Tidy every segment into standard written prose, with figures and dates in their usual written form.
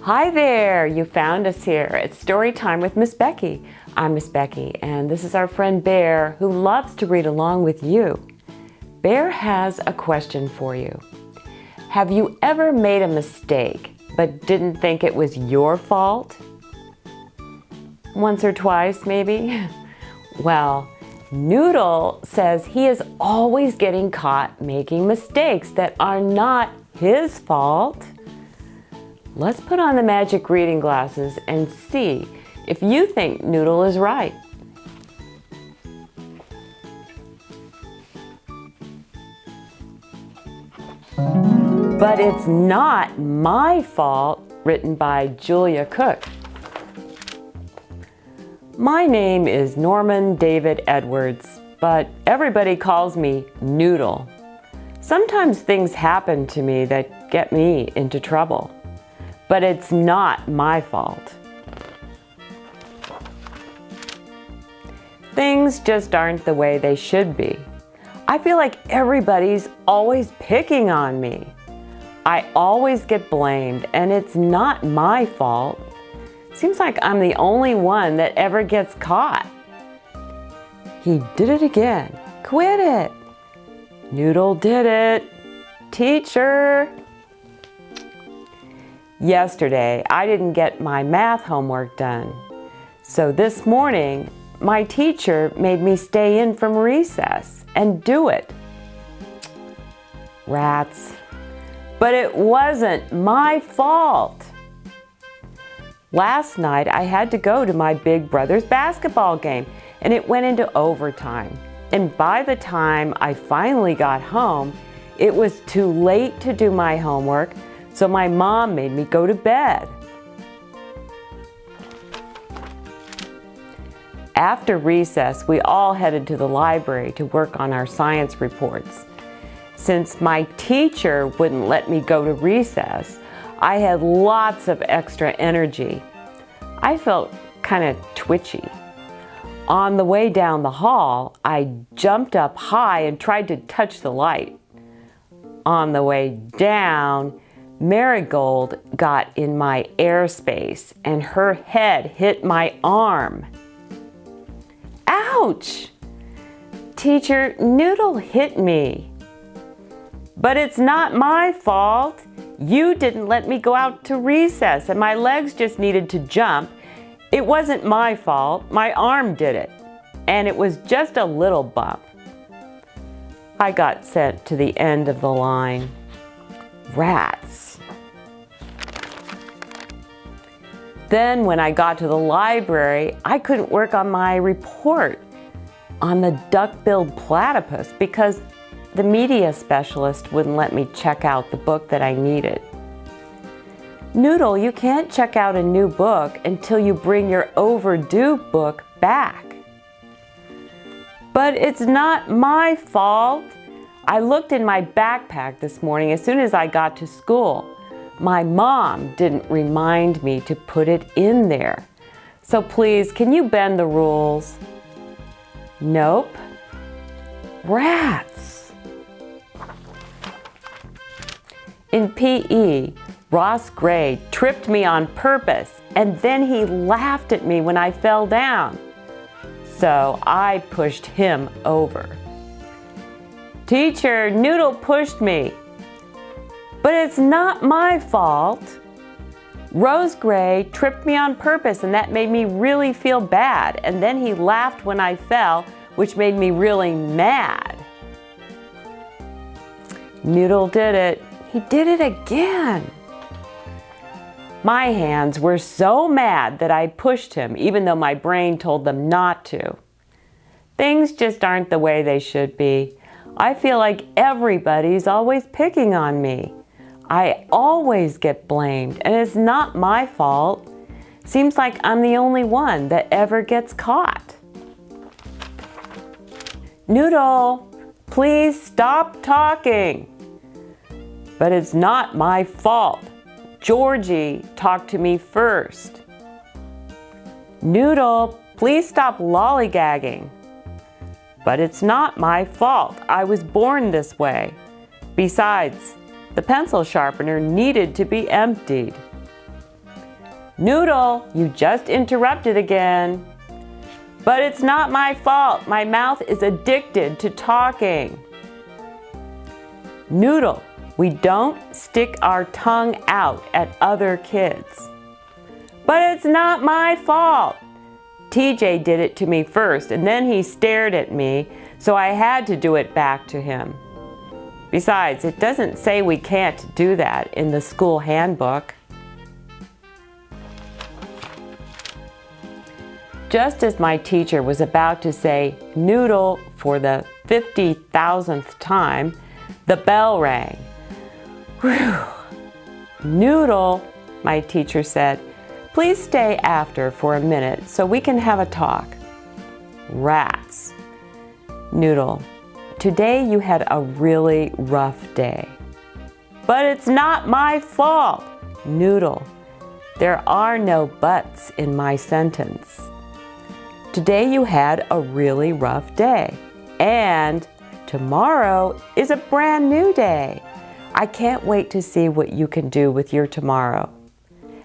Hi there! You found us here. It's story time with Miss Becky. I'm Miss Becky, and this is our friend Bear, who loves to read along with you. Bear has a question for you. Have you ever made a mistake but didn't think it was your fault? Once or twice, maybe? Well, Noodle says he is always getting caught making mistakes that are not his fault. Let's put on the magic reading glasses and see if you think Noodle is right. But It's Not My Fault, written by Julia Cook. My name is Norman David Edwards, but everybody calls me Noodle. Sometimes things happen to me that get me into trouble. But it's not my fault. Things just aren't the way they should be. I feel like everybody's always picking on me. I always get blamed, and it's not my fault. Seems like I'm the only one that ever gets caught. He did it again. Quit it. Noodle did it. Teacher. Yesterday, I didn't get my math homework done. So this morning, my teacher made me stay in from recess and do it. Rats. But it wasn't my fault. Last night, I had to go to my big brother's basketball game, and it went into overtime. And by the time I finally got home, it was too late to do my homework, so my mom made me go to bed. After recess, we all headed to the library to work on our science reports. Since my teacher wouldn't let me go to recess, I had lots of extra energy. I felt kind of twitchy. On the way down the hall, I jumped up high and tried to touch the light. On the way down, Marigold got in my airspace and her head hit my arm. Ouch! Teacher, Noodle hit me. But it's not my fault. You didn't let me go out to recess and my legs just needed to jump. It wasn't my fault. My arm did it. And it was just a little bump. I got sent to the end of the line. Rats. Then when I got to the library, I couldn't work on my report on the duck-billed platypus because the media specialist wouldn't let me check out the book that I needed. Noodle, you can't check out a new book until you bring your overdue book back. But it's not my fault. I looked in my backpack this morning as soon as I got to school. My mom didn't remind me to put it in there. So please, can you bend the rules? Nope. Rats. In PE, Ross Gray tripped me on purpose, and then he laughed at me when I fell down. So I pushed him over. Teacher, Noodle pushed me. But it's not my fault. Rose Gray tripped me on purpose and that made me really feel bad. And then he laughed when I fell, which made me really mad. Noodle did it. He did it again. My hands were so mad that I pushed him, even though my brain told them not to. Things just aren't the way they should be. I feel like everybody's always picking on me. I always get blamed, and it's not my fault. Seems like I'm the only one that ever gets caught. Noodle, please stop talking. But it's not my fault. Georgie talked to me first. Noodle, please stop lollygagging. But it's not my fault. I was born this way. Besides, the pencil sharpener needed to be emptied. Noodle, you just interrupted again. But it's not my fault. My mouth is addicted to talking. Noodle, we don't stick our tongue out at other kids. But it's not my fault. TJ did it to me first, and then he stared at me, so I had to do it back to him. Besides, it doesn't say we can't do that in the school handbook. Just as my teacher was about to say noodle for the 50,000th time, the bell rang. Whew. Noodle, my teacher said, please stay after for a minute so we can have a talk. Rats. Noodle, today you had a really rough day. But it's not my fault. Noodle, there are no buts in my sentence. Today you had a really rough day, and tomorrow is a brand new day. I can't wait to see what you can do with your tomorrow.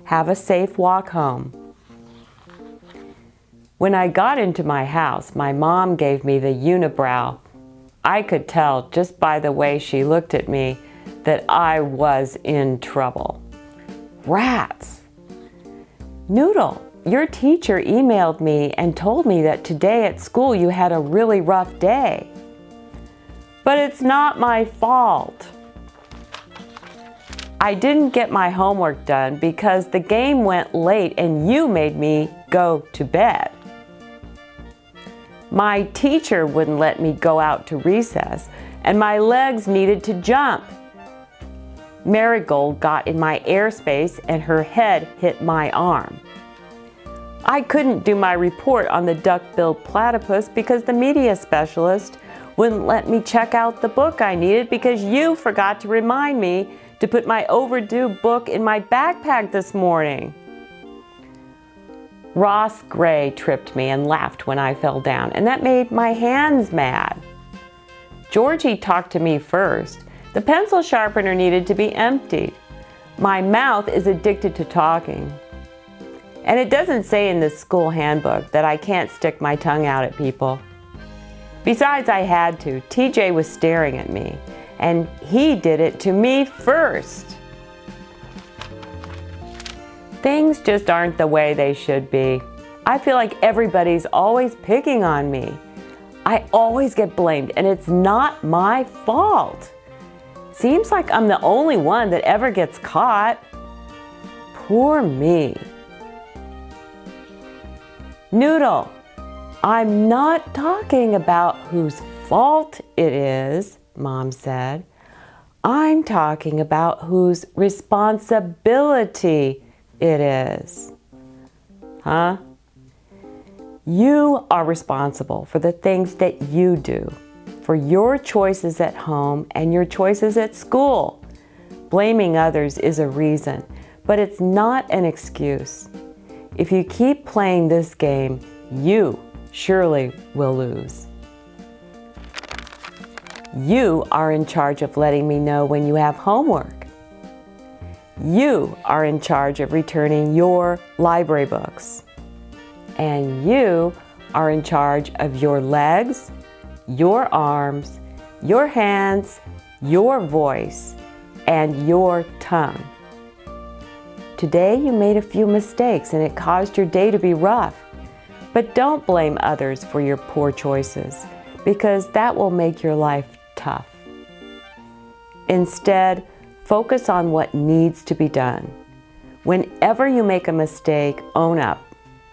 Have a safe walk home. When I got into my house, my mom gave me the unibrow. I could tell just by the way she looked at me that I was in trouble. Rats! Noodle, your teacher emailed me and told me that today at school you had a really rough day. But it's not my fault. I didn't get my homework done because the game went late and you made me go to bed. My teacher wouldn't let me go out to recess and my legs needed to jump. Marigold got in my airspace and her head hit my arm. I couldn't do my report on the duck-billed platypus because the media specialist wouldn't let me check out the book I needed because you forgot to remind me to put my overdue book in my backpack this morning. Ross Gray tripped me and laughed when I fell down, and that made my hands mad. Georgie talked to me first. The pencil sharpener needed to be emptied. My mouth is addicted to talking. And it doesn't say in the school handbook that I can't stick my tongue out at people. Besides, I had to. TJ was staring at me, and he did it to me first. Things just aren't the way they should be. I feel like everybody's always picking on me. I always get blamed, and it's not my fault. Seems like I'm the only one that ever gets caught. Poor me. Noodle, I'm not talking about whose fault it is, Mom said. I'm talking about whose responsibility it is. Huh? You are responsible for the things that you do, for your choices at home and your choices at school. Blaming others is a reason, but it's not an excuse. If you keep playing this game, you surely will lose. You are in charge of letting me know when you have homework. You are in charge of returning your library books. And you are in charge of your legs, your arms, your hands, your voice, and your tongue. Today you made a few mistakes and it caused your day to be rough. But don't blame others for your poor choices, because that will make your life tough. Instead, focus on what needs to be done. Whenever you make a mistake, own up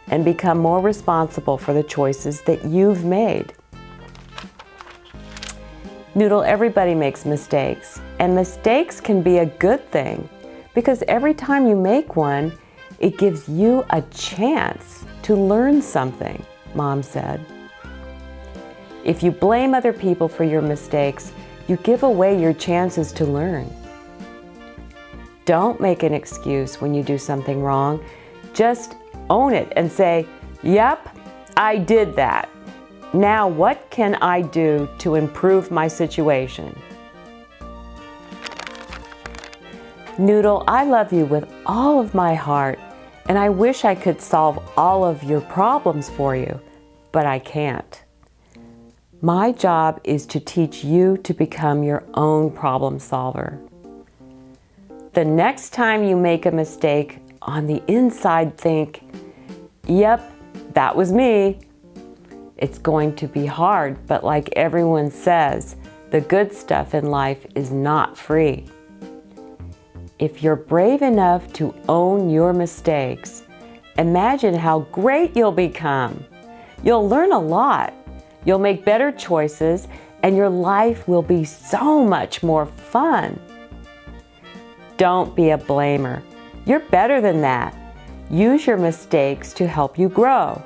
and become more responsible for the choices that you've made. Noodle, everybody makes mistakes, and mistakes can be a good thing because every time you make one, it gives you a chance to learn something, Mom said. If you blame other people for your mistakes, you give away your chances to learn. Don't make an excuse when you do something wrong. Just own it and say, "Yep, I did that. Now what can I do to improve my situation?" Noodle, I love you with all of my heart, And I wish I could solve all of your problems for you, but I can't. My job is to teach you to become your own problem solver. The next time you make a mistake, on the inside think, yep, that was me. It's going to be hard, but like everyone says, the good stuff in life is not free. If you're brave enough to own your mistakes, imagine how great you'll become. You'll learn a lot. You'll make better choices, and your life will be so much more fun. Don't be a blamer. You're better than that. Use your mistakes to help you grow.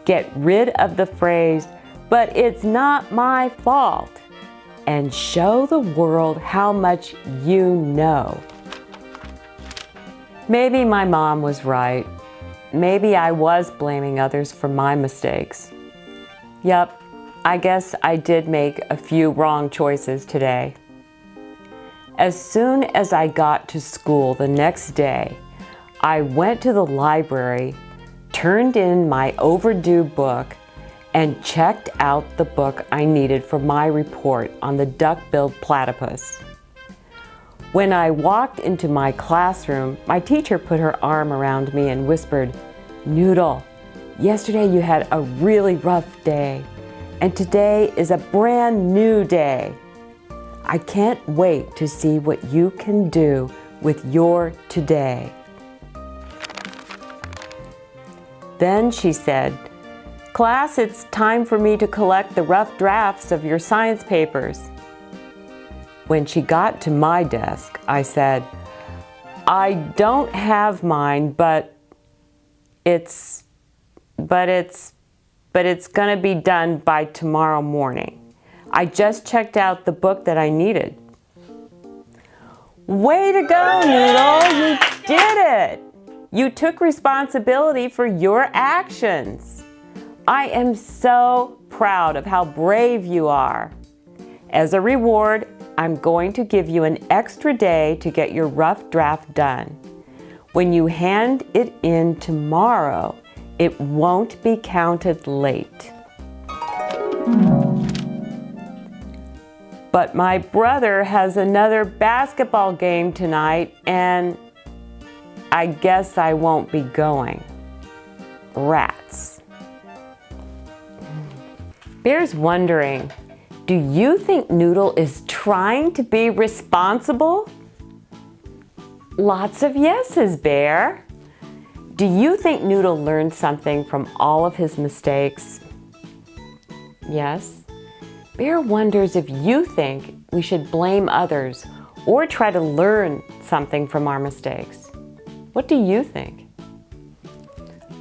Get rid of the phrase, "but it's not my fault," and show the world how much you know. Maybe my mom was right. Maybe I was blaming others for my mistakes. Yep, I guess I did make a few wrong choices today. As soon as I got to school the next day, I went to the library, turned in my overdue book, and checked out the book I needed for my report on the duck-billed platypus. When I walked into my classroom, my teacher put her arm around me and whispered, "Noodle, yesterday you had a really rough day, and today is a brand new day. I can't wait to see what you can do with your today." Then she said, "Class, it's time for me to collect the rough drafts of your science papers." When she got to my desk, I said, "I don't have mine, but it's gonna be done by tomorrow morning. I just checked out the book that I needed." Way to go, Noodle! You did it! You took responsibility for your actions. I am so proud of how brave you are. As a reward, I'm going to give you an extra day to get your rough draft done. When you hand it in tomorrow, it won't be counted late. But my brother has another basketball game tonight, and I guess I won't be going. Rats. Bear's wondering, do you think Noodle is trying to be responsible? Lots of yeses, Bear. Do you think Noodle learned something from all of his mistakes? Yes. Bear wonders if you think we should blame others or try to learn something from our mistakes. What do you think?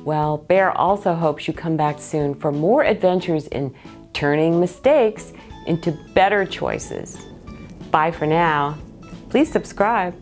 Well, Bear also hopes you come back soon for more adventures in turning mistakes into better choices. Bye for now. Please subscribe.